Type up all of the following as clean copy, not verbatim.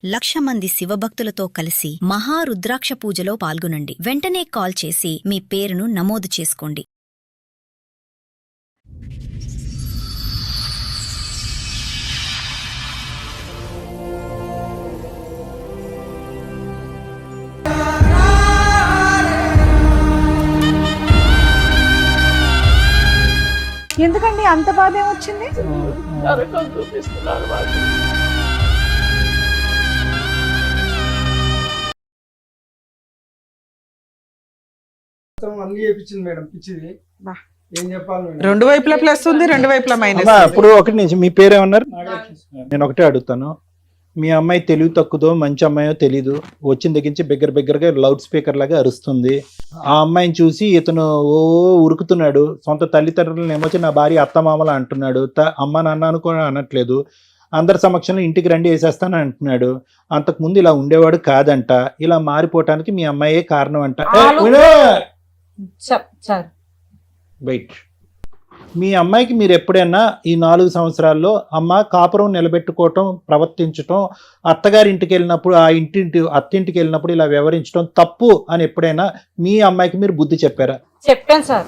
1,00,000 మంది శివభక్తులతో కలిసి మహారుద్రాక్ష పూజలో పాల్గొనండి. వెంటనే కాల్ చేసి మీ పేరును నమోదు చేసుకోండి. ఎందుకండి అంత బాధ ఏమొచ్చింది? అన్ని చేపించింది మేడం, పిచ్చిది. ఏం చెప్పాలి? రెండు వైపులా ప్లస్ ఉంది, రెండు వైపులా మైనస్. ఇప్పుడు ఒకటి నుంచి మీ పేరు ఏమన్నారు? నేను ఒకటే అడుగుతాను, మీ అమ్మాయి తెలివి తక్కువదో మంచి అమ్మాయో తెలీదు, వచ్చిన దగ్గర నుంచి బిగ్గరగా లౌడ్ స్పీకర్ లాగా అరుస్తుంది. ఆ అమ్మాయిని చూసి ఇతను ఉరుకుతున్నాడు. సొంత తల్లిదండ్రులను ఏమొచ్చి నా భార్య అత్తమామల అంటున్నాడు. అమ్మ నాన్న అనుకో అనట్లేదు. అందరి సమక్షంలో ఇంటికి రండి వేసేస్తాను అంటున్నాడు. అంతకుముందు ఇలా ఉండేవాడు కాదంట. ఇలా మారిపోవటానికి మీ అమ్మాయే కారణం అంట. వెయిట్, మీ అమ్మాయికి మీరు ఎప్పుడైనా ఈ 4 సంవత్సరాల్లో అమ్మ కాపురం నిలబెట్టుకోవటం, ప్రవర్తించటం, అత్తగారింటికి వెళ్ళినప్పుడు అత్తింటికి వెళ్ళినప్పుడు ఇలా వ్యవహరించడం తప్పు అని ఎప్పుడైనా మీ అమ్మాయికి మీరు బుద్ధి చెప్పారా? చెప్పాను సార్,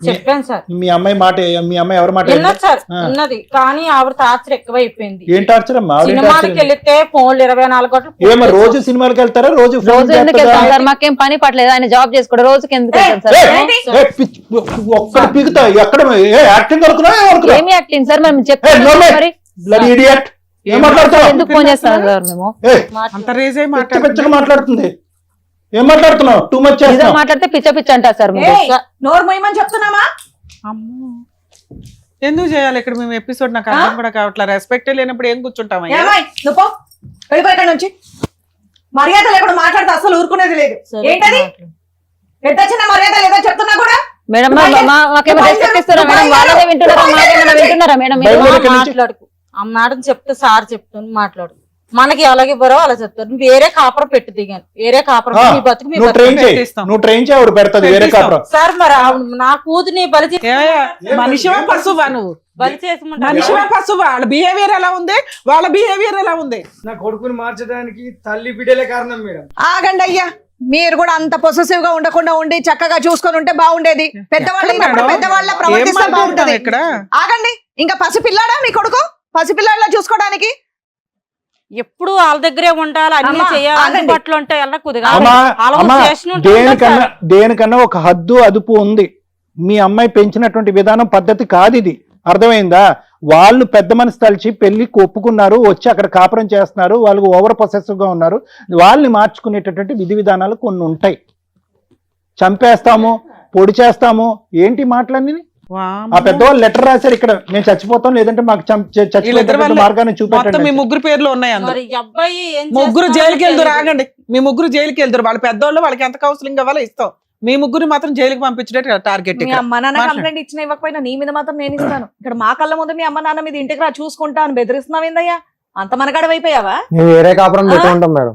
చెప్పాను సార్. మీ అమ్మాయి ఎవరి మాట ఉన్నది, కానీ ఆవిడ టార్చర్ ఎక్కువైపోయింది. ఏం టార్చర్ అమ్మా? సినిమాకి వెళ్తే ఫోన్లు 24 గంటలు. ఏమో రోజు సినిమాకి వెళ్తారా? రోజు మాకేం పని పట్టలేదు, ఆయన జాబ్ చేసుకోవడం రోజుకి ఎందుకు ఒక్కడ పీకుతా ఎక్కడ యాక్టింగ్ ఏమి యాక్టింగ్ సార్? మేము చెప్పారు ఏం మాట్లాడతావు? ఎందుకు ఫోన్ చేస్తాం సార్? మేము అంత రేజ్ అయి మాట్లాడుతుంది. ఏం మాట్లాడుతున్నావు? టూ మచ్ మాట్లాడితే పిచ్చ అంటారు సార్. నోరు మొయ్యమని చెప్తున్నామా? అమ్మో, ఎందుకు చేయాలి ఇక్కడ మేము ఎపిసోడ్? నాకు అర్థం కూడా కావట్లేదు. రెస్పెక్ట్ లేనప్పుడు ఏం కూర్చుంటాం? వెళ్ళిపోయి నుంచి మర్యాద లేకుండా మాట్లాడితే అసలు ఊరుకునేది లేదు. ఏంటది? పెద్ద చిన్న మర్యాద లేదో చెప్తున్నా కూడా. మేడం మాకేమో రెస్పెక్ట్ ఇస్తారా మేడం? వాళ్ళనే వింటున్నారా? మాకేమైనా వింటున్నారా మేడం? మాట్లాడుకు అమ్మాడని చెప్తే సార్ చెప్తాను, మాట్లాడు. మనకి అలాగే ఇవ్వరో అలా చెప్తారు. వేరే కాపురం పెట్టి దిగాను, వేరే కాపురం మీ బతుకు మీ సార్. మరి నా కూతుని బలి మనిషివా పశువా? నువ్వు బలి చేసి మనిషివా పశువా? వాళ్ళ బిహేవియర్ ఎలా ఉంది, వాళ్ళ బిహేవియర్ ఎలా ఉంది? నా కొడుకుని మార్చడానికి తల్లి బిడ్డలే కారణం మేడం. ఆగండి అయ్యా, మీరు కూడా అంత పొసెసివ్ గా ఉండకుండా ఉండి చక్కగా చూసుకొని ఉంటే బాగుండేది. పెద్దవాళ్ళ ప్రవర్తిస్తే బాగుంటది. ఆగండి, ఇంకా పసిపిల్లాడా మీ కొడుకు? పసిపిల్లాడిలా చూసుకోవడానికి ఎప్పుడు వాళ్ళ దగ్గరే ఉండాలి, అన్ని చేయాలి, అందుబాటులో ఉంటే దేనికన్నా ఒక హద్దు అదుపు ఉంది. మీ అమ్మాయి పెంచినటువంటి విధానం పద్ధతి కాదు ఇది, అర్థమైందా? వాళ్ళు పెద్ద మనసు తలిచి పెళ్లికి ఒప్పుకున్నారు, వచ్చి అక్కడ కాపురం చేస్తున్నారు, వాళ్ళు ఓవర్ పొసెసివ్ గా ఉన్నారు. వాళ్ళని మార్చుకునేటటువంటి విధి విధానాలు కొన్ని ఉంటాయి. చంపేస్తాము, పొడి చేస్తాము, ఏంటి మాటలన్నీ? ఆ పెద్దవాళ్ళు లెటర్ రాశారు, ఇక్కడ నేను చచ్చిపోతాం లేదంటే మాకు మార్గాన్ని చూపెట్టండి. మీ ముగ్గురు పేర్లు ఉన్నాయి, ముగ్గురు జైలుకి వెళ్తారు. ఆగండి, మీ ముగ్గురు జైలుకి వెళ్తారు. వాళ్ళ పెద్దవాళ్ళు, వాళ్ళకి ఎంత కౌన్సిలింగ్ కావాలో ఇస్తాం. మీ ముగ్గురు మాత్రం జైలుకి పంపించే టార్గెట్. అమ్మ నాన్న కంప్లైంట్ ఇచ్చినా ఇవ్వకపోయినా నీ మీద మాత్రం నేను ఇస్తాను. ఇక్కడ మా కళ్ళ ముందు మీ అమ్మ నాన్న మీద ఇంటికి రా చూసుకుంటా అని బెదిరిస్తున్నావు ఏందయ్యా? అంత మనగడవైపోయావా? వేరే కాపురం పెట్టుకుంటాం మేడం.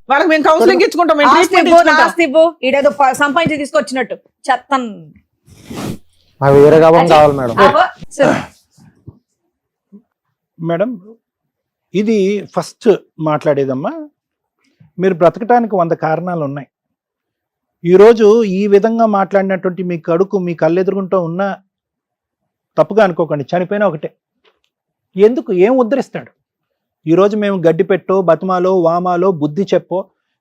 వాళ్ళకి మేము కౌన్సిలింగ్ ఇచ్చుకుంటాం, ఇదేదో సంపాదించి తీసుకొచ్చినట్టు చెత్తన్. వేరే కాపురం కావాలి మేడం. మేడం, ఇది ఫస్ట్ మాట్లాడేదమ్మా. మీరు బ్రతకటానికి 100 కారణాలు ఉన్నాయి. ఈరోజు ఈ విధంగా మాట్లాడినటువంటి మీ కడుకు మీ కళ్ళెదురుగుంటూ ఉన్నా తప్పుగా అనుకోకండి, చనిపోయినా ఒకటే. ఎందుకు? ఏం ఉద్ధరిస్తాడు? ఈరోజు మేము గడ్డి పెట్టో, బతుమాలో, వామాలో, బుద్ధి చెప్పో,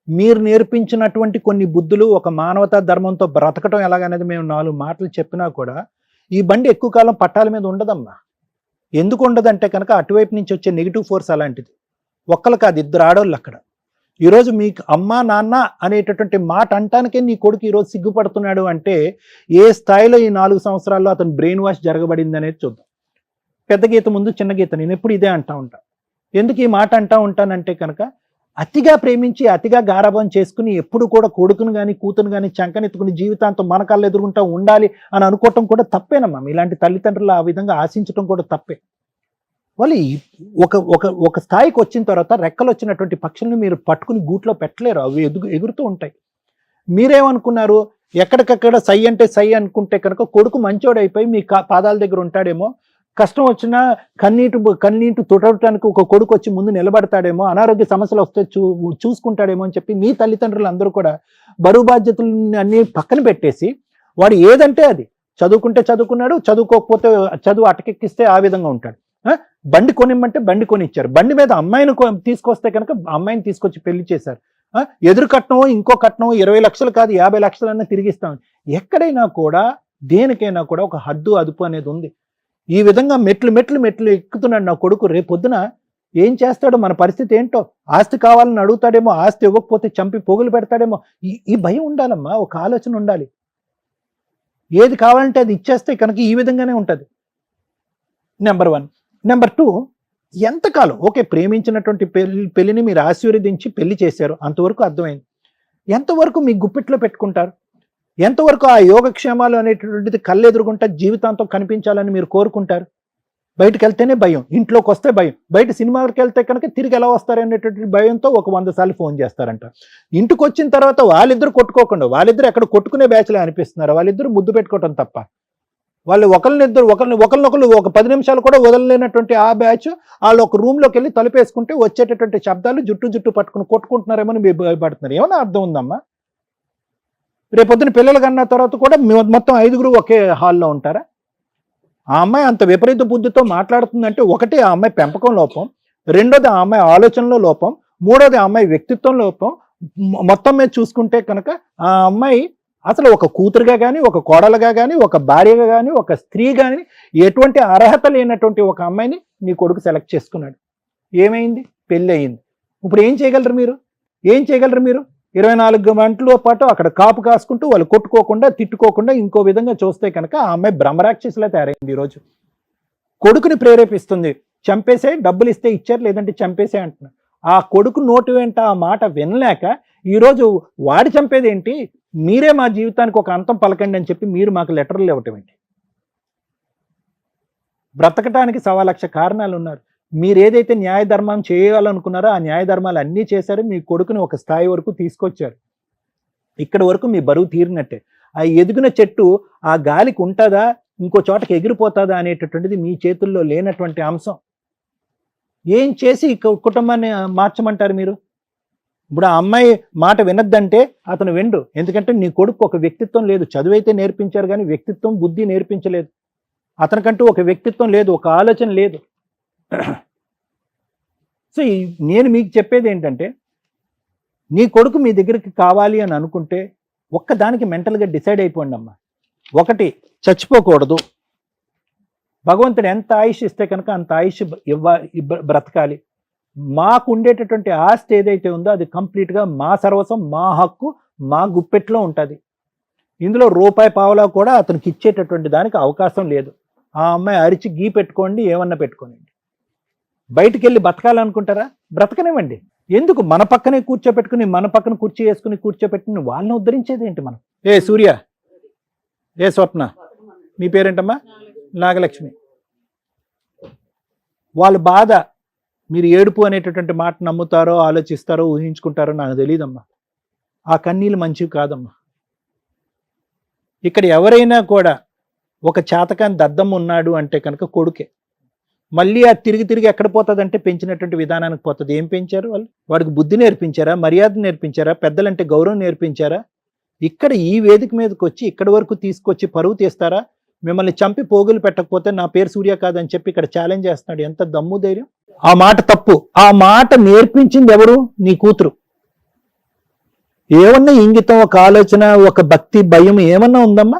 మీరు నేర్పించినటువంటి కొన్ని బుద్ధులు, ఒక మానవతా ధర్మంతో బ్రతకటం ఎలాగనేది మేము 4 మాటలు చెప్పినా కూడా ఈ బండి ఎక్కువ కాలం పట్టాల మీద ఉండదమ్మా. ఎందుకు ఉండదంటే కనుక అటువైపు నుంచి వచ్చే నెగిటివ్ ఫోర్స్ అలాంటిది. ఒక్కరు కాదు, 2 ఆడోళ్ళు అక్కడ. ఈరోజు మీకు అమ్మా నాన్న అనేటటువంటి మాట అంటానికే నీ కొడుకు ఈరోజు సిగ్గుపడుతున్నాడు అంటే ఏ స్థాయిలో ఈ 4 సంవత్సరాల్లో అతను బ్రెయిన్ వాష్ జరగబడింది అనేది చూద్దాం. పెద్ద గీత ముందు చిన్న గీత, నేను ఎప్పుడు ఇదే అంటా ఉంటాను. ఎందుకు ఈ మాట అంటా ఉంటానంటే కనుక అతిగా ప్రేమించి అతిగా గారాబం చేసుకుని ఎప్పుడు కూడా కొడుకును కానీ కూతురు కానీ చంకనెత్తుకుని జీవితాంతం మన కళ్ళు ఎదుర్కొంటూ ఉండాలి అని అనుకోవటం కూడా తప్పేనమ్మా. ఇలాంటి తల్లిదండ్రులు ఆ విధంగా ఆశించడం కూడా తప్పే. వాళ్ళు ఒక స్థాయికి వచ్చిన తర్వాత రెక్కలు వచ్చినటువంటి పక్షుల్ని మీరు పట్టుకుని గూట్లో పెట్టలేరు, అవి ఎగురుతూ ఉంటాయి. మీరేమనుకున్నారు? ఎక్కడికక్కడ సై అంటే సై అనుకుంటే కనుక కొడుకు మంచోడైపోయి మీ పాదాల దగ్గర ఉంటాడేమో, కష్టం వచ్చినా కన్నీటి తుడవటానికి ఒక కొడుకు వచ్చి ముందు నిలబడతాడేమో, అనారోగ్య సమస్యలు వస్తే చూసుకుంటాడేమో అని చెప్పి మీ తల్లిదండ్రులు అందరూ కూడా బరువు బాధ్యతలు అన్ని పక్కన పెట్టేసి వాడు ఏదంటే అది చదువుకుంటే చదువుకున్నాడు, చదువుకోకపోతే చదువు అటకెక్కిస్తే ఆ విధంగా ఉంటాడు. బండి కొనిమ్మంటే బండి కొనిచ్చారు, బండి మీద అమ్మాయిని తీసుకొస్తే కనుక అమ్మాయిని తీసుకొచ్చి పెళ్లి చేశారు. ఎదురు కట్నం ఇంకో కట్నం 20 లక్షలు కాదు 50 లక్షలన్నా తిరిగిస్తాం. ఎక్కడైనా కూడా దేనికైనా కూడా ఒక హద్దు అదుపు అనేది ఉంది. ఈ విధంగా మెట్లు ఎక్కుతున్నాడు నా కొడుకు, రేపొద్దున ఏం చేస్తాడో, మన పరిస్థితి ఏంటో, ఆస్తి కావాలని అడుగుతాడేమో, ఆస్తి ఇవ్వకపోతే చంపి పొగులు పెడతాడేమో, ఈ భయం ఉండాలమ్మా, ఒక ఆలోచన ఉండాలి. ఏది కావాలంటే అది ఇచ్చేస్తే కనుక ఈ విధంగానే ఉంటుంది. నెంబర్ 1. నెంబర్ 2, ఎంతకాలం ఓకే ప్రేమించినటువంటి పెళ్లిని మీరు ఆశీర్వదించి పెళ్లి చేశారు, అంతవరకు అర్థమైంది. ఎంతవరకు మీ గుప్పిట్లో పెట్టుకుంటారు? ఎంతవరకు ఆ యోగక్షేమాలు అనేటువంటిది కళ్ళెదురుగుంటా జీవితాంతం కనిపించాలని మీరు కోరుకుంటారు? బయటకు వెళ్తేనే భయం, ఇంట్లోకి వస్తే భయం, బయట సినిమాకి వెళ్తే కనుక తిరిగి ఎలా వస్తారనేటువంటి భయంతో ఒక 100 సార్లు ఫోన్ చేస్తారంట. ఇంటికి వచ్చిన తర్వాత వాళ్ళిద్దరు కొట్టుకోకుండా, వాళ్ళిద్దరు ఎక్కడ కొట్టుకునే బ్యాచ్లే అనిపిస్తున్నారు, వాళ్ళిద్దరు ముద్దు పెట్టుకోవటం తప్ప, వాళ్ళు ఒకరినొకరు ఒక 10 నిమిషాలు కూడా వదలలేనటువంటి ఆ బ్యాచ్ వాళ్ళు ఒక రూమ్లోకి వెళ్ళి తలుపేసుకుంటే వచ్చేటటువంటి శబ్దాలు జుట్టు పట్టుకుని కొట్టుకుంటున్నారేమని మీరు భయపడుతున్నారు. ఏమన్నా అర్థం ఉందమ్మా? రేపొద్దున పిల్లలు కన్నా తర్వాత కూడా మొత్తం 5గురు ఒకే హాల్లో ఉంటారా? ఆ అమ్మాయి అంత విపరీత బుద్ధితో మాట్లాడుతుందంటే, ఒకటి ఆ అమ్మాయి పెంపకం లోపం, రెండోది ఆ అమ్మాయి ఆలోచనలో లోపం, మూడోది ఆ అమ్మాయి వ్యక్తిత్వం లోపం. మొత్తం మీద చూసుకుంటే కనుక ఆ అమ్మాయి అసలు ఒక కూతురుగా కానీ, ఒక కోడలుగా కానీ, ఒక భార్యగా కానీ, ఒక స్త్రీ కానీ ఎటువంటి అర్హత లేనటువంటి ఒక అమ్మాయిని నీ కొడుకు సెలెక్ట్ చేసుకున్నాడు. ఏమైంది? పెళ్ళి అయింది. ఇప్పుడు ఏం చేయగలరు మీరు? 24 గంటల పాటు అక్కడ కాపు కాసుకుంటూ వాళ్ళు కొట్టుకోకుండా తిట్టుకోకుండా ఇంకో విధంగా చూస్తే కనుక ఆ అమ్మాయి బ్రహ్మరాక్షసులా తయారైంది. ఈరోజు కొడుకుని ప్రేరేపిస్తుంది, చంపేసే, డబ్బులు ఇస్తే ఇచ్చారు, లేదంటే చంపేసే అంటున్నారు. ఆ కొడుకు నోటి వెంట ఆ మాట వినలేక ఈరోజు వాడి చంపేది ఏంటి, మీరే మా జీవితానికి ఒక అంతం పలకండి అని చెప్పి మీరు మాకు లెటర్లు ఇవ్వటం ఏంటి? బ్రతకటానికి 1,00,000 కారణాలు ఉన్నారు. మీరు ఏదైతే న్యాయ ధర్మం చేయాలనుకున్నారో ఆ న్యాయ ధర్మాలు అన్నీ చేశారు. మీ కొడుకుని ఒక స్థాయి వరకు తీసుకొచ్చారు. ఇక్కడ వరకు మీ బరువు తీరినట్టే. ఆ ఎదిగిన చెట్టు ఆ గాలికి ఉంటుందా, ఇంకో చోటకి ఎగిరిపోతుందా అనేటటువంటిది మీ చేతుల్లో లేనటువంటి అంశం. ఏం చేసి కుటుంబాన్ని మార్చమంటారు మీరు? ఇప్పుడు ఆ అమ్మాయి మాట వినద్దంటే అతను వెండు. ఎందుకంటే నీ కొడుకు ఒక వ్యక్తిత్వం లేదు. చదువైతే నేర్పించారు కానీ వ్యక్తిత్వం, బుద్ధి నేర్పించలేదు. అతనికంటూ ఒక వ్యక్తిత్వం లేదు, ఒక ఆలోచన లేదు. సో నేను మీకు చెప్పేది ఏంటంటే, నీ కొడుకు మీ దగ్గరికి కావాలి అని అనుకుంటే ఒక్కదానికి మెంటల్గా డిసైడ్ అయిపోండి అమ్మా. ఒకటి, చచ్చిపోకూడదు. భగవంతుడు ఎంత ఆయుష్ ఇస్తే కనుక అంత ఆయుష్ బ్రతకాలి. మాకు ఉండేటటువంటి ఆస్తి ఏదైతే ఉందో అది కంప్లీట్గా మా సర్వస్వం, మా హక్కు, మా గుప్పెట్లో ఉంటుంది. ఇందులో రూపాయి పావలా కూడా అతనికి ఇచ్చేటటువంటి దానికి అవకాశం లేదు. ఆ అమ్మాయి అరిచి గీ పెట్టుకోండి, ఏమన్నా పెట్టుకోండి. బయటికి వెళ్ళి బతకాలనుకుంటారా? బ్రతకనివ్వండి. ఎందుకు మన పక్కనే కూర్చోపెట్టుకుని, మన పక్కన కుర్చీ వేసుకుని కూర్చోపెట్టుకుని వాళ్ళని ఉద్ధరించేది ఏంటి మనం? ఏ సూర్య, ఏ స్వప్న, మీ పేరేంటమ్మా? నాగలక్ష్మి. వాళ్ళ బాధ, మీరు ఏడుపు అనేటటువంటి మాట నమ్ముతారో, ఆలోచిస్తారో, ఊహించుకుంటారో నాకు తెలియదమ్మా. ఆ కన్నీళ్ళు మంచివి కాదమ్మా. ఇక్కడ ఎవరైనా కూడా ఒక చేతకాని దద్దమ్మ ఉన్నాడు అంటే కనుక కొడుకే. మళ్ళీ అది తిరిగి ఎక్కడ పోతుందంటే పెంచినటువంటి విధానానికి పోతుంది. ఏం పెంచారు వాళ్ళు? వాడికి బుద్ధి నేర్పించారా, మర్యాద నేర్పించారా, పెద్దలంటే గౌరవం నేర్పించారా? ఇక్కడ ఈ వేదిక మీదకి వచ్చి ఇక్కడి వరకు తీసుకొచ్చి పరువు తీస్తారా? మిమ్మల్ని చంపి పోగులు పెట్టకపోతే నా పేరు సూర్య కాదని చెప్పి ఇక్కడ ఛాలెంజ్ చేస్తున్నాడు. ఎంత దమ్ము ధైర్యం! ఆ మాట తప్పు. ఆ మాట నేర్పించింది ఎవరు? నీ కూతురు. ఏమన్నా ఇంగితం, ఒక ఆలోచన, ఒక భక్తి, భయం ఏమన్నా ఉందమ్మా?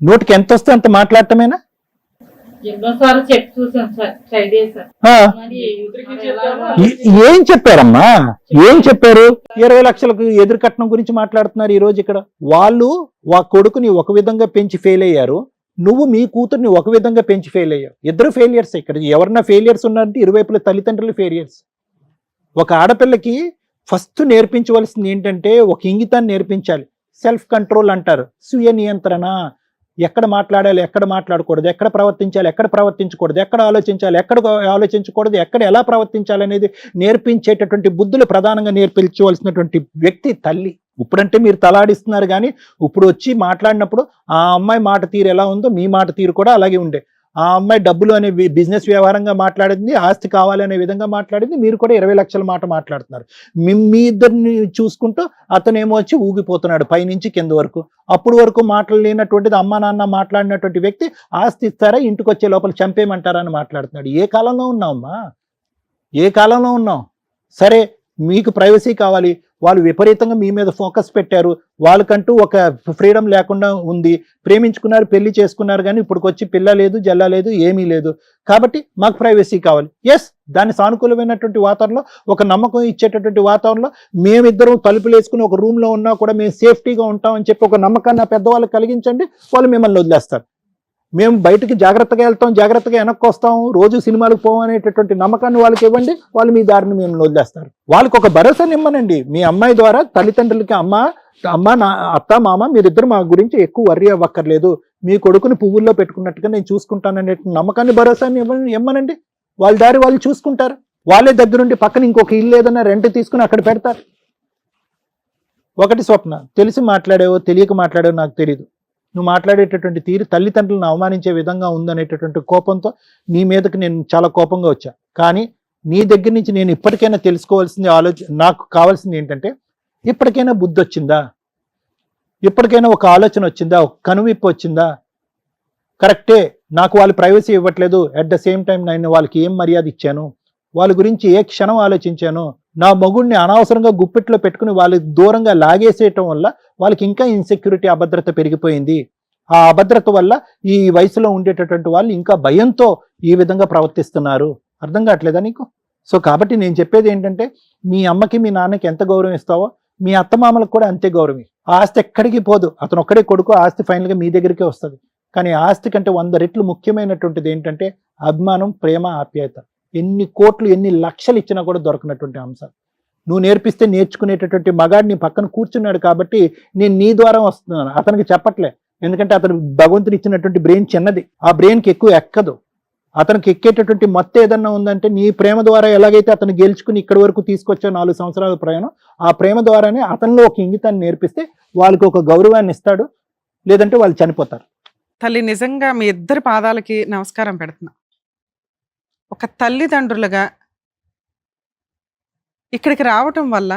నోటికి ఎంత వస్తే అంత మాట్లాడటమేనా? ఏం చెప్పారమ్మా? ఏం చెప్పారు? 20 లక్షలకు ఎదురు కట్నం గురించి మాట్లాడుతున్నారు ఈ రోజు ఇక్కడ. వాళ్ళు కొడుకుని ఒక విధంగా పెంచి ఫెయిల్ అయ్యారు, నువ్వు మీ కూతుర్ని ఒక విధంగా పెంచి ఫెయిల్ అయ్యావు. ఇద్దరు ఫెయిలియర్స్. ఇక్కడ ఎవరన్నా ఫెయిలియర్స్ ఉన్నారంటే ఇరువైపుల తల్లిదండ్రులు ఫెయిలియర్స్. ఒక ఆడపిల్లకి ఫస్ట్ నేర్పించవలసింది ఏంటంటే ఒక ఇంగితాన్ని నేర్పించాలి. సెల్ఫ్ కంట్రోల్ అంటారు, స్వీయ నియంత్రణ. ఎక్కడ మాట్లాడాలి, ఎక్కడ మాట్లాడకూడదు, ఎక్కడ ప్రవర్తించాలి, ఎక్కడ ప్రవర్తించకూడదు, ఎక్కడ ఆలోచించాలి, ఎక్కడ ఆలోచించకూడదు, ఎక్కడ ఎలా ప్రవర్తించాలి అనేది నేర్పించేటటువంటి బుద్ధులు ప్రధానంగా నేర్పించవలసినటువంటి వ్యక్తి తల్లి. ఇప్పుడంటే మీరు తలాడిస్తున్నారు కానీ ఇప్పుడు వచ్చి మాట్లాడినప్పుడు ఆ అమ్మాయి మాట తీరు ఎలా ఉందో మీ మాట తీరు కూడా అలాగే ఉండే. ఆ అమ్మాయి డబ్బులు అనే బిజినెస్ వ్యవహారంగా మాట్లాడింది, ఆస్తి కావాలి అనే విధంగా మాట్లాడింది, మీరు కూడా 20 లక్షల మాట మాట్లాడుతున్నారు. మీ ఇద్దరిని చూసుకుంటూ అతనేమో వచ్చి ఊగిపోతున్నాడు పైనుంచి కింద వరకు. అప్పుడు వరకు మాట్లాడలేనటువంటిది అమ్మా నాన్న మాట్లాడినటువంటి వ్యక్తి ఆస్తి ఇస్తారా ఇంటికి వచ్చే లోపల చంపేయమంటారా అని మాట్లాడుతున్నాడు. ఏ కాలంలో ఉన్నావమ్మా? ఏ కాలంలో ఉన్నాం? సరే మీకు ప్రైవసీ కావాలి, వాళ్ళు విపరీతంగా మీ మీద ఫోకస్ పెట్టారు, వాళ్ళకంటూ ఒక ఫ్రీడమ్ లేకుండా ఉంది, ప్రేమించుకున్నారు, పెళ్లి చేసుకున్నారు, కానీ ఇప్పుడు వచ్చి పిల్ల లేదు, జల్ల లేదు, ఏమీ లేదు, కాబట్టి మాకు ప్రైవసీ కావాలి. ఎస్, దాని సానుకూలమైనటువంటి వాతావరణంలో, ఒక నమ్మకం ఇచ్చేటటువంటి వాతావరణంలో మేమిద్దరం తలుపులు వేసుకుని ఒక రూమ్ లో ఉన్నా కూడా మేము సేఫ్టీగా ఉంటామని చెప్పి ఒక నమ్మకాన్ని ఆ పెద్దవాళ్ళు కలిగించండి, వాళ్ళు మిమ్మల్ని వదిలేస్తారు. మేము బయటకి జాగ్రత్తగా వెళ్తాం, జాగ్రత్తగా వెనక్కి వస్తాం, రోజు సినిమాలకు పోవం అనేటటువంటి నమ్మకాన్ని వాళ్ళకి ఇవ్వండి, వాళ్ళు మీ దారిని మేము వదిలేస్తారు. వాళ్ళకి ఒక భరోసాని ఇమ్మనండి. మీ అమ్మాయి ద్వారా తల్లిదండ్రులకి అమ్మ నా అత్త మామ మీరిద్దరు మా గురించి ఎక్కువ వర్రీ అవ్వక్కర్లేదు, మీ కొడుకుని పువ్వుల్లో పెట్టుకున్నట్టుగా నేను చూసుకుంటాననే నమ్మకాన్ని భరోసాని ఇమ్మనండి. వాళ్ళ దారి వాళ్ళు చూసుకుంటారు. వాళ్ళే దగ్గరుండి పక్కన ఇంకొక ఇల్లు ఏదైనా రెంట్ తీసుకుని అక్కడ పెడతారు. ఒకటి స్వప్న, తెలిసి మాట్లాడేవో తెలియక మాట్లాడేవో నాకు తెలియదు, నువ్వు మాట్లాడేటటువంటి తీరు తల్లిదండ్రులను అవమానించే విధంగా ఉందనేటటువంటి కోపంతో నీ మీదకి నేను చాలా కోపంగా వచ్చా. కానీ నీ దగ్గర నుంచి నేను ఇప్పటికైనా తెలుసుకోవాల్సింది, నాకు కావాల్సింది ఏంటంటే, ఇప్పటికైనా బుద్ధి వచ్చిందా? ఇప్పటికైనా ఒక ఆలోచన వచ్చిందా? ఒక కనువిప్పు వచ్చిందా? కరెక్టే, నాకు వాళ్ళు ప్రైవసీ ఇవ్వట్లేదు, అట్ ద సేమ్ టైం నేను వాళ్ళకి ఏం మర్యాద ఇచ్చాను, వాళ్ళ గురించి ఏ క్షణం ఆలోచించాను, నా మొగుడిని అనవసరంగా గుప్పిట్లో పెట్టుకుని వాళ్ళకి దూరంగా లాగేసేయటం వల్ల వాళ్ళకి ఇంకా ఇన్సెక్యూరిటీ, అభద్రత పెరిగిపోయింది. ఆ అభద్రత వల్ల ఈ వయసులో ఉండేటటువంటి వాళ్ళు ఇంకా భయంతో ఈ విధంగా ప్రవర్తిస్తున్నారు. అర్థం కావట్లేదా నీకు? సో కాబట్టి నేను చెప్పేది ఏంటంటే, మీ అమ్మకి మీ నాన్నకి ఎంత గౌరవం ఇస్తావో మీ అత్తమామలకు కూడా అంతే గౌరవం. ఆ ఆస్తి ఎక్కడికి పోదు, అతను ఒక్కడే కొడుకు, ఆస్తి ఫైనల్గా మీ దగ్గరికే వస్తుంది. కానీ ఆస్తి కంటే 100 రెట్లు ముఖ్యమైనటువంటిది ఏంటంటే అభిమానం, ప్రేమ, ఆప్యాయత. ఎన్ని కోట్లు ఎన్ని లక్షలు ఇచ్చినా కూడా దొరకనటువంటి అంశాలు నువ్వు నేర్పిస్తే నేర్చుకునేటటువంటి మగాడిని పక్కన కూర్చున్నాడు కాబట్టి నేను నీ ద్వారా వస్తున్నాను, అతనికి చెప్పట్లే. ఎందుకంటే అతను భగవంతుని ఇచ్చినటువంటి బ్రెయిన్ చిన్నది, ఆ బ్రెయిన్కి ఎక్కువ ఎక్కదు. అతనికి ఎక్కేటటువంటి మొత్తం ఏదన్నా ఉందంటే నీ ప్రేమ ద్వారా ఎలాగైతే అతను గెలుచుకుని ఇక్కడి వరకు తీసుకొచ్చా 4 సంవత్సరాల ప్రయాణం, ఆ ప్రేమ ద్వారానే అతనిలో ఒక ఇంగితాన్ని నేర్పిస్తే వాళ్ళకి ఒక గౌరవాన్ని ఇస్తాడు, లేదంటే వాళ్ళు చనిపోతారు. తల్లి, నిజంగా మీ ఇద్దరి పాదాలకి నమస్కారం పెడుతున్నా. ఒక తల్లిదండ్రులుగా ఇక్కడికి రావటం వల్ల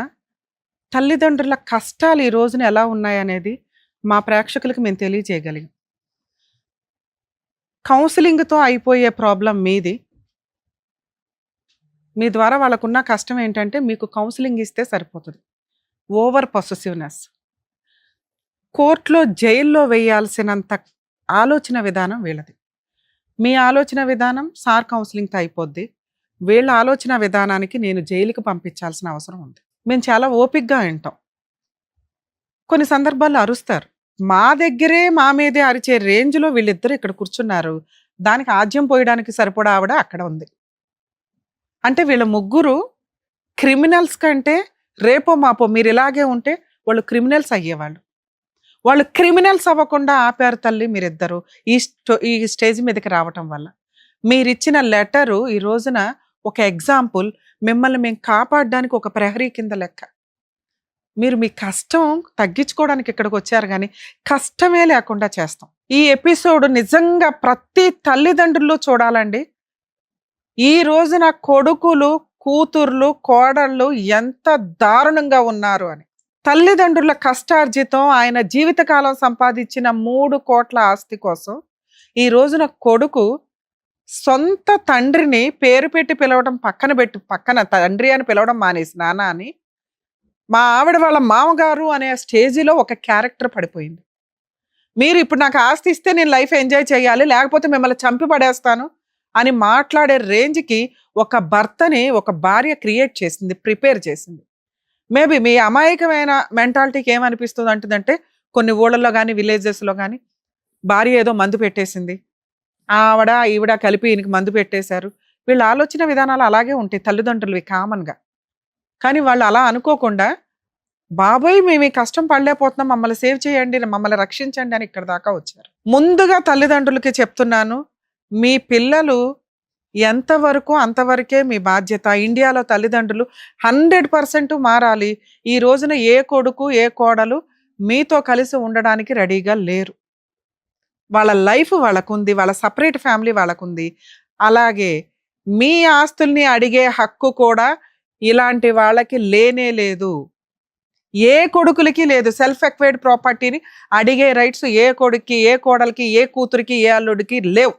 తల్లిదండ్రుల కష్టాలు ఈ రోజున ఎలా ఉన్నాయనేది మా ప్రేక్షకులకు మేము తెలియజేయగలిగాం. కౌన్సిలింగ్తో అయిపోయే ప్రాబ్లం మీది. మీ ద్వారా వాళ్ళకున్న కష్టం ఏంటంటే మీకు కౌన్సిలింగ్ ఇస్తే సరిపోతుంది. ఓవర్ పొసెసివ్నెస్, కోర్టులో జైల్లో వేయాల్సినంత ఆలోచన విధానం వీళ్ళది. మీ ఆలోచన విధానం సార్ కౌన్సిలింగ్తో అయిపోద్ది, వీళ్ళ ఆలోచన విధానానికి నేను జైలుకి పంపించాల్సిన అవసరం ఉంది. మేము చాలా ఓపికగా వింటాం, కొన్ని సందర్భాల్లో అరుస్తారు. మా దగ్గరే మా మీదే అరిచే రేంజ్లో వీళ్ళిద్దరు ఇక్కడ కూర్చున్నారు. దానికి ఆజ్యం పోయడానికి సరిపడా ఆవిడ అక్కడ ఉంది. అంటే వీళ్ళ ముగ్గురు క్రిమినల్స్ కంటే రేపో మాపో మీరు ఇలాగే ఉంటే వాళ్ళు క్రిమినల్స్ అయ్యేవాళ్ళు. వాళ్ళు క్రిమినల్స్ అవ్వకుండా ఆపారు తల్లి మీరిద్దరు ఈ స్టేజ్ మీదకి రావటం వల్ల. మీరిచ్చిన లెటరు ఈ రోజున ఒక ఎగ్జాంపుల్, మిమ్మల్ని మేము కాపాడడానికి ఒక ప్రహరీ కింద లెక్క. మీరు మీ కష్టం తగ్గించుకోవడానికి ఇక్కడికి వచ్చారు, కానీ కష్టమే లేకుండా చేస్తాం. ఈ ఎపిసోడ్ నిజంగా ప్రతి తల్లిదండ్రులు చూడాలండి. ఈ రోజున కొడుకులు, కూతుర్లు, కోడళ్ళు ఎంత దారుణంగా ఉన్నారు అని. తల్లిదండ్రుల కష్టార్జితం, ఆయన జీవితకాలం సంపాదించిన 3 కోట్ల ఆస్తి కోసం ఈ రోజున కొడుకు సొంత తండ్రిని పేరు పెట్టి పిలవడం పక్కన తండ్రి అని పిలవడం మానేసి నాన్న అని, మా ఆవిడ వాళ్ళ మామగారు అనే స్టేజిలో ఒక క్యారెక్టర్ పడిపోయింది. మీరు ఇప్పుడు నాకు ఆస్తి ఇస్తే నేను లైఫ్ ఎంజాయ్ చేయాలి, లేకపోతే మిమ్మల్ని చంపి పడేస్తాను అని మాట్లాడే రేంజ్కి ఒక భర్తని ఒక భార్య క్రియేట్ చేసింది, ప్రిపేర్ చేసింది. మేబీ మీ అమాయకమైన మెంటాలిటీకి ఏమనిపిస్తుంది అంటుందంటే, కొన్ని ఊళ్ళల్లో కానీ విలేజెస్లో కానీ భార్య ఏదో మందు పెట్టేసింది, ఆవిడ ఈవిడ కలిపి ఈయనకి మందు పెట్టేశారు. వీళ్ళ ఆలోచన విధానాలు అలాగే ఉంటాయి తల్లిదండ్రులవి కామన్గా. కానీ వాళ్ళు అలా అనుకోకుండా, బాబోయ్ మేము ఈ కష్టం పడలేకపోతున్నాం, మమ్మల్ని సేవ్ చేయండి, మమ్మల్ని రక్షించండి అని ఇక్కడ దాకా వచ్చారు. ముందుగా తల్లిదండ్రులకి చెప్తున్నాను, మీ పిల్లలు ఎంతవరకు అంతవరకే మీ బాధ్యత. ఇండియాలో తల్లిదండ్రులు 100% మారాలి. ఈ రోజున ఏ కొడుకు ఏ కోడలు మీతో కలిసి ఉండడానికి రెడీగా లేరు. వాళ్ళ లైఫ్ వాళ్ళకుంది, వాళ్ళ సపరేట్ ఫ్యామిలీ వాళ్ళకుంది. అలాగే మీ ఆస్తుల్ని అడిగే హక్కు కూడా ఇలాంటి వాళ్ళకి లేనే లేదు. ఏ కొడుకులకి లేదు. సెల్ఫ్ ఎక్వైర్డ్ ప్రాపర్టీని అడిగే రైట్స్ ఏ కొడుక్కి, ఏ కోడలికి, ఏ కూతురికి, ఏ అల్లుడికి లేవు.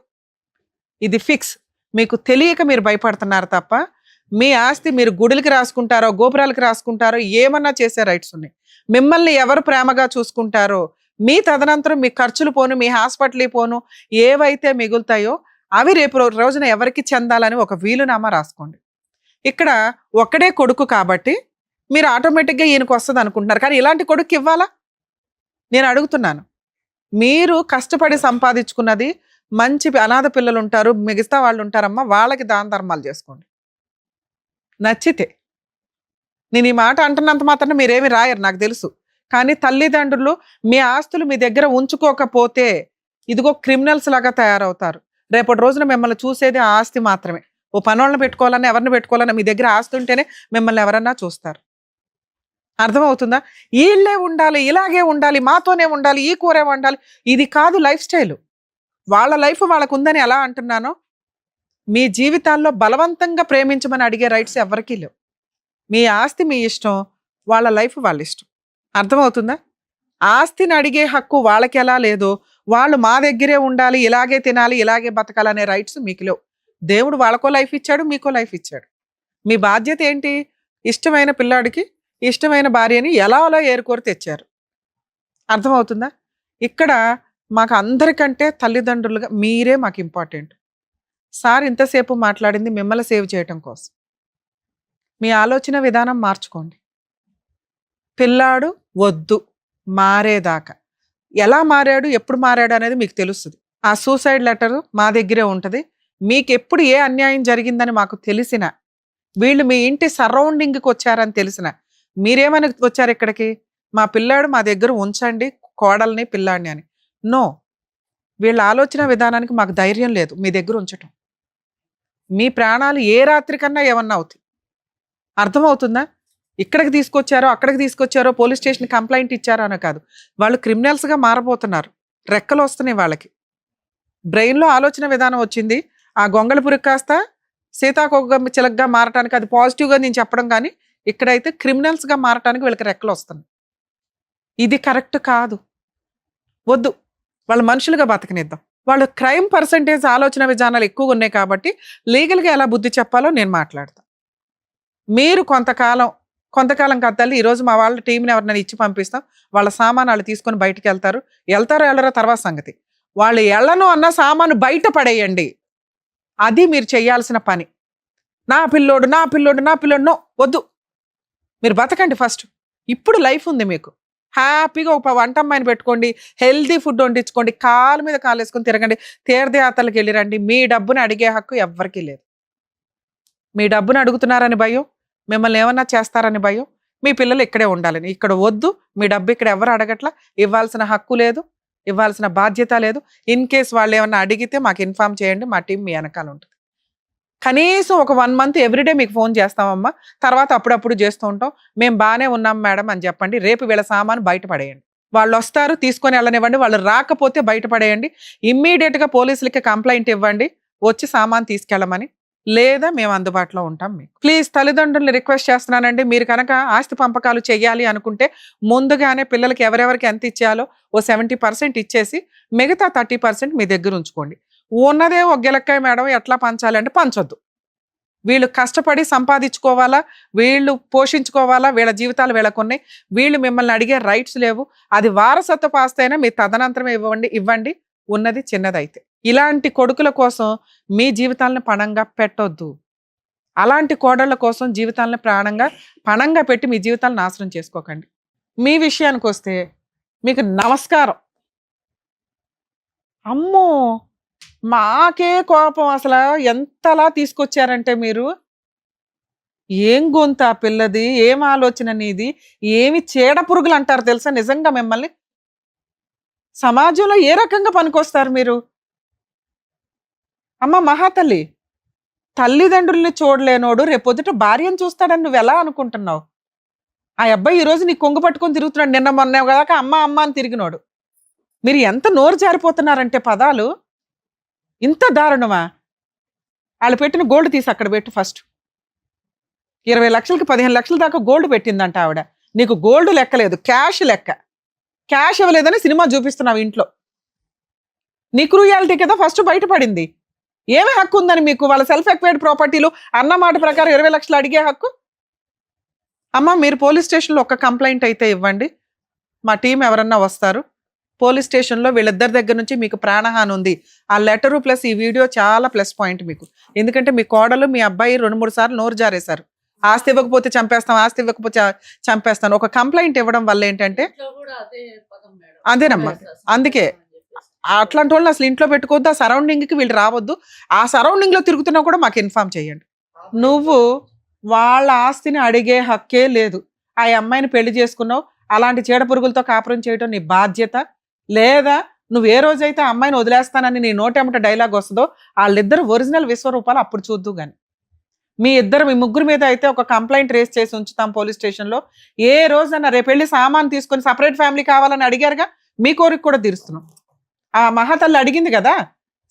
ఇది ఫిక్స్. మీకు తెలియక మీరు భయపడుతున్నారు తప్ప మీ ఆస్తి మీరు గుడులకి రాసుకుంటారో, గోపురాలకి రాసుకుంటారో, ఏమన్నా చేసే రైట్స్ ఉన్నాయి. మిమ్మల్ని ఎవరు ప్రేమగా చూసుకుంటారో, మీ తదనంతరం మీ ఖర్చులు పోను, మీ హాస్పిటల్ పోను, ఏవైతే మిగులుతాయో అవి రేపు రోజున ఎవరికి చెందాలని ఒక వీలునామా రాసుకోండి. ఇక్కడ ఒక్కడే కొడుకు కాబట్టి మీరు ఆటోమేటిక్గా ఈయనకు వస్తుంది అనుకుంటున్నారు. కానీ ఇలాంటి కొడుకు ఇవ్వాలా? నేను అడుగుతున్నాను. మీరు కష్టపడి సంపాదించుకున్నది, మంచి అనాథ పిల్లలు ఉంటారు, మిగతా వాళ్ళు ఉంటారమ్మా, వాళ్ళకి దాన ధర్మాలు చేసుకోండి నచ్చితే. నేను ఈ మాట అంటున్నంత మాత్రం మీరేమి రాయరు నాకు తెలుసు. కానీ తల్లిదండ్రులు మీ ఆస్తులు మీ దగ్గర ఉంచుకోకపోతే ఇదిగో క్రిమినల్స్ లాగా తయారవుతారు. రేపటి రోజున మిమ్మల్ని చూసేది ఆ ఆస్తి మాత్రమే. ఓ పనోళ్ళని పెట్టుకోవాలన్నా, ఎవరిని పెట్టుకోవాలన్నా మీ దగ్గర ఆస్తి ఉంటేనే మిమ్మల్ని ఎవరన్నా చూస్తారు. అర్థమవుతుందా? వీళ్ళే ఉండాలి, ఇలాగే ఉండాలి, మాతోనే ఉండాలి, ఈ కూరే వండాలి, ఇది కాదు లైఫ్ స్టైల్. వాళ్ళ లైఫ్ వాళ్ళకు ఉందని ఎలా అంటున్నానో, మీ జీవితాల్లో బలవంతంగా ప్రేమించమని అడిగే రైట్స్ ఎవరికీ లేవు. మీ ఆస్తి మీ ఇష్టం, వాళ్ళ లైఫ్ వాళ్ళ ఇష్టం. అర్థమవుతుందా? ఆస్తిని అడిగే హక్కు వాళ్ళకి ఎలా లేదో, వాళ్ళు మా దగ్గరే ఉండాలి, ఇలాగే తినాలి, ఇలాగే బతకాలనే రైట్స్ మీకు లేవు. దేవుడు వాళ్ళకో లైఫ్ ఇచ్చాడు, మీకో లైఫ్ ఇచ్చాడు. మీ బాధ్యత ఏంటి? ఇష్టమైన పిల్లాడికి ఇష్టమైన భార్యని ఎలా అలా ఏరుకోరు తెచ్చారు. అర్థమవుతుందా? ఇక్కడ మాకు అందరికంటే తల్లిదండ్రులుగా మీరే మాకు ఇంపార్టెంట్. సార్ ఇంతసేపు మాట్లాడింది మిమ్మల్ని సేవ్ చేయటం కోసం. మీ ఆలోచన విధానం మార్చుకోండి. పిల్లాడు వద్దు మారేదాకా, ఎలా మారాడు, ఎప్పుడు మారాడు అనేది మీకు తెలుస్తుంది. ఆ సూసైడ్ లెటర్ మా దగ్గరే ఉంటుంది. మీకు ఎప్పుడు ఏ అన్యాయం జరిగిందని మాకు తెలిసిన, వీళ్ళు మీ ఇంటి సరౌండింగ్కి వచ్చారని తెలిసిన, మీరేమని వచ్చారు ఇక్కడికి? మా పిల్లాడు మా దగ్గర ఉంచండి, కోడల్ని పిల్లాడిని అని. నో, వీళ్ళ ఆలోచన విధానానికి మాకు ధైర్యం లేదు మీ దగ్గర ఉంచటం. మీ ప్రాణాలు ఏ రాత్రికన్నా ఏమన్నా అవుతాయి. అర్థమవుతుందా? ఇక్కడికి తీసుకొచ్చారో, అక్కడికి తీసుకొచ్చారో, పోలీస్ స్టేషన్ కంప్లైంట్ ఇచ్చారో అని కాదు, వాళ్ళు క్రిమినల్స్గా మారబోతున్నారు. రెక్కలు వస్తున్నాయి వాళ్ళకి. బ్రెయిన్లో ఆలోచన విధానం వచ్చింది. ఆ గొంగళ పురుగు కాస్త సీతాకోక చిలకగా మారటానికి, అది పాజిటివ్గా నేను చెప్పడం, కానీ ఇక్కడైతే క్రిమినల్స్గా మారటానికి వీళ్ళకి రెక్కలు వస్తున్నాయి. ఇది కరెక్ట్ కాదు. వద్దు, వాళ్ళు మనుషులుగా బతకనిద్దాం. వాళ్ళు క్రైమ్ పర్సంటేజ్ ఆలోచన విధానాలు ఎక్కువగా ఉన్నాయి కాబట్టి లీగల్గా ఎలా బుద్ధి చెప్పాలో నేను మాట్లాడతాను. మీరు కొంతకాలం కాదు తల్లి, ఈరోజు మా వాళ్ళ టీంని ఎవరినైనా ఇచ్చి పంపిస్తాం, వాళ్ళ సామాను వాళ్ళు తీసుకొని బయటకు వెళ్తారో వెళ్ళరో తర్వాత సంగతి. వాళ్ళు ఎళ్ళను అన్న సామాను బయట పడేయండి. అది మీరు చేయాల్సిన పని. నా పిల్లోడు నో, వద్దు. మీరు బతకండి ఫస్ట్. ఇప్పుడు లైఫ్ ఉంది మీకు. హ్యాపీగా ఒక వంట అమ్మాయిని పెట్టుకోండి, హెల్దీ ఫుడ్ వండించుకోండి, కాలు మీద కాలు వేసుకొని తిరగండి, తీర్థయాత్రలకు వెళ్ళిరండి. మీ డబ్బుని అడిగే హక్కు ఎవ్వరికీ లేదు. మీ డబ్బును అడుగుతున్నారని భయం, మిమ్మల్ని ఏమన్నా చేస్తారని భయం, మీ పిల్లలు ఇక్కడే ఉండాలని. ఇక్కడ వద్దు, మీ డబ్బు ఇక్కడ ఎవరు అడగట్లా, ఇవ్వాల్సిన హక్కు లేదు, ఇవ్వాల్సిన బాధ్యత లేదు. ఇన్ కేస్ వాళ్ళు ఏమన్నా అడిగితే మాకు ఇన్ఫార్మ్ చేయండి, మా టీం మీ వెనకాల ఉంటుంది. కనీసం ఒక 1 month ఎవ్రీడే మీకు ఫోన్ చేస్తామమ్మా, తర్వాత అప్పుడప్పుడు చేస్తూ ఉంటాం, మేము బాగానే ఉన్నాం మేడం అని చెప్పండి. రేపు వీళ్ళ సామాను బయటపడేయండి. వాళ్ళు వస్తారు, తీసుకొని వెళ్ళనివ్వండి. వాళ్ళు రాకపోతే బయటపడేయండి. ఇమ్మీడియట్గా పోలీసులకి కంప్లైంట్ ఇవ్వండి, వచ్చి సామాన్ తీసుకెళ్ళమని. లేదా మేము అందుబాటులో ఉంటాం మీకు. ప్లీజ్ తల్లిదండ్రుల్ని రిక్వెస్ట్ చేస్తున్నానండి, మీరు కనుక ఆస్తి పంపకాలు చేయాలి అనుకుంటే ముందుగానే పిల్లలకి ఎవరెవరికి ఎంత ఇచ్చేయాలో ఓ 70% ఇచ్చేసి మిగతా 30% మీ దగ్గర ఉంచుకోండి. ఉన్నదే ఒక గిలక్కాయ మేడం ఎట్లా పంచాలి అంటే పంచొద్దు. వీళ్ళు కష్టపడి సంపాదించుకోవాలా, వీళ్ళు పోషించుకోవాలా, వీళ్ళ జీవితాలు వీళ్ళకున్నాయి. వీళ్ళు మిమ్మల్ని అడిగే రైట్స్ లేవు. అది వారసత్వపు ఆస్తి అయినా మీ తదనంతరం ఇవ్వండి ఉన్నది చిన్నదైతే. ఇలాంటి కొడుకుల కోసం మీ జీవితాలను పణంగా పెట్టొద్దు. అలాంటి కోడళ్ళ కోసం జీవితాలను పణంగా పెట్టి మీ జీవితాలను నాశనం చేసుకోకండి. మీ విషయానికి వస్తే మీకు నమస్కారం. అమ్మో, మాకే కోపం. అసలు ఎంతలా తీసుకొచ్చారంటే మీరు, ఏం గొంత పిల్లది, ఏం ఆలోచన నీది, ఏమి చీడ పురుగులు అంటారు తెలుసా నిజంగా మిమ్మల్ని. సమాజంలో ఏ రకంగా పనికొస్తారు మీరు? అమ్మ మహాతల్లి, తల్లిదండ్రుల్ని చూడలేనోడు రేపొద్దుట భార్యను చూస్తాడని నువ్వు ఎలా అనుకుంటున్నావు? ఆ అబ్బాయి ఈ రోజు నీ కొంగు పట్టుకొని తిరుగుతున్నాడు, నిన్న మొన్న కదా అమ్మ అమ్మ అని తిరిగినోడు. మీరు ఎంత నోరు జారిపోతున్నారంటే పదాలు, ఇంత దారుణమా? వాళ్ళు పెట్టిన గోల్డ్ తీసి అక్కడ పెట్టు ఫస్ట్. 20 లక్షలకి 15 లక్షల దాకా గోల్డ్ పెట్టిందంట ఆవిడ. నీకు గోల్డ్ లెక్కలేదు, క్యాష్ లెక్క. క్యాష్ ఇవ్వలేదని సినిమా చూపిస్తున్నావు ఇంట్లో. నీ క్రూయాలిటీ కదా ఫస్ట్ బయటపడింది. ఏమి హక్కు ఉందని మీకు వాళ్ళ సెల్ఫ్ ఎక్వైర్డ్ ప్రాపర్టీలు అన్న మాట ప్రకారం 20 లక్షలు అడిగే హక్కు? అమ్మ మీరు పోలీస్ స్టేషన్లో ఒక కంప్లైంట్ అయితే ఇవ్వండి, మా టీం ఎవరన్నా వస్తారు. పోలీస్ స్టేషన్లో వీళ్ళిద్దరి దగ్గర నుంచి మీకు ప్రాణహాని ఉంది, ఆ లెటరు ప్లస్ ఈ వీడియో చాలా ప్లస్ పాయింట్ మీకు. ఎందుకంటే మీ కోడలు మీ అబ్బాయి 2-3 సార్లు నోరు జారేశారు. ఆస్తి ఇవ్వకపోతే చంపేస్తాం, ఆస్తి ఇవ్వకపోతే చంపేస్తాను. ఒక కంప్లైంట్ ఇవ్వడం వల్ల ఏంటంటే అదేనమ్మా, అందుకే అట్లాంటి వాళ్ళని అసలు ఇంట్లో పెట్టుకోవద్దు. ఆ సరౌండింగ్కి వీళ్ళు రావద్దు. ఆ సరౌండింగ్లో తిరుగుతున్నా కూడా మాకు ఇన్ఫార్మ్ చేయండి. నువ్వు వాళ్ళ ఆస్తిని అడిగే హక్కే లేదు. ఆ అమ్మాయిని పెళ్లి చేసుకున్నావు, అలాంటి చీడ పురుగులతో కాపురం చేయడం నీ బాధ్యత లేదా? నువ్వు ఏ రోజైతే ఆ అమ్మాయిని వదిలేస్తానని నీ నోటెమట డైలాగ్ వస్తుందో వాళ్ళిద్దరు ఒరిజినల్ విశ్వరూపాలు అప్పుడు చూద్దు. కానీ మీ ముగ్గురు మీద అయితే ఒక కంప్లైంట్ రేస్ చేసి ఉంచుతాం పోలీస్ స్టేషన్లో. ఏ రోజన్నా రేపు వెళ్ళి సామాన్ తీసుకొని సపరేట్ ఫ్యామిలీ కావాలని అడిగారుగా, మీ కోరిక కూడా తీరుస్తున్నాం. ఆ మహాతల్లి అడిగింది కదా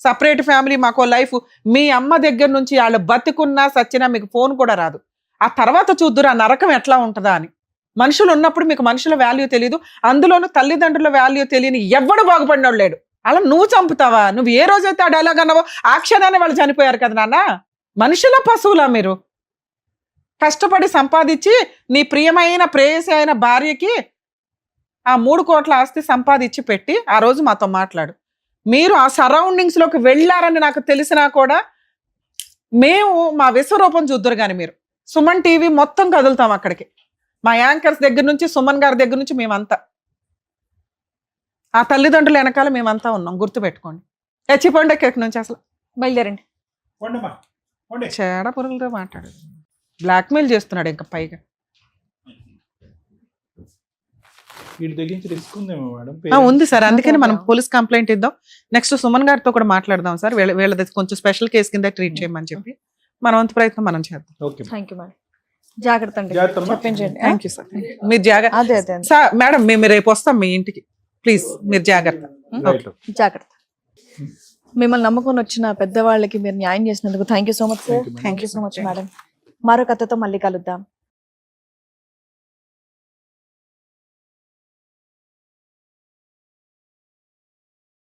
సపరేట్ ఫ్యామిలీ, మాకో లైఫ్. మీ అమ్మ దగ్గర నుంచి వాళ్ళు బతికున్నా సచ్చినా మీకు ఫోన్ కూడా రాదు. ఆ తర్వాత చూద్దురు ఆ నరకం ఎట్లా ఉంటుందా అని. మనుషులు ఉన్నప్పుడు మీకు మనుషుల వాల్యూ తెలియదు, అందులోనూ తల్లిదండ్రుల వాల్యూ తెలియని ఎవ్వడు బాగుపడినోడు లేడు. అలా నువ్వు చంపుతావా? నువ్వు ఏ రోజైతే ఆ డైలాగ్ అన్నావో ఆ క్షణాన్ని వాళ్ళు చనిపోయారు కదా నాన్న. మనుషుల పశువులా మీరు? కష్టపడి సంపాదించి నీ ప్రియమైన ప్రేయసి అయిన భార్యకి ఆ 3 కోట్ల ఆస్తి సంపాదించి పెట్టి ఆ రోజు మాతో మాట్లాడు. మీరు ఆ సరౌండింగ్స్ లోకి వెళ్ళారని నాకు తెలిసినా కూడా మేము మా విశ్వరూపం చూద్దరు. కానీ మీరు సుమన్ టీవీ మొత్తం కదులుతాం అక్కడికి. మా యాంకర్స్ దగ్గర నుంచి సుమన్ గారి దగ్గర నుంచి మేమంతా ఆ తల్లిదండ్రుల వెనకాల మేమంతా ఉన్నాం, గుర్తుపెట్టుకోండి. చచ్చిపోండి ఎక్కడి నుంచి అసలు బయలుదేరండి. చేడ పురుగులతో మాట్లాడు, బ్లాక్మెయిల్ చేస్తున్నాడు ఇంకా పైగా. వీళ్ళ దగ్గర నుంచి రిస్క్ ఉందేమో మేడం. ఉంది సార్, అందుకని మనం పోలీస్ కంప్లైంట్ ఇద్దాం. నెక్స్ట్ సుమన్ గారితో కూడా మాట్లాడదాం సార్. వీళ్ళది కొంచెం స్పెషల్ కేసు కింద ట్రీట్ చేయమని చెప్పి మన వంతు ప్రయత్నం మనం చేద్దాం. Okay thank you madam. జాగ్రత్త అండి, చెప్పించండి. Thank you sir. మీరు జాగ్రత్త అదే అదే సార్. మేడం మేము రేపు వస్తాం మీ ఇంటికి, ప్లీజ్ మీరు జాగ్రత్త. జాగ్రత్త. మిమ్మల్ని నమ్ముకొని వచ్చిన పెద్దవాళ్ళకి మీరు న్యాయం చేసినందుకు thank you so much sir. Thank you so much madam. మరో కథతో మళ్ళీ కలుద్దాం.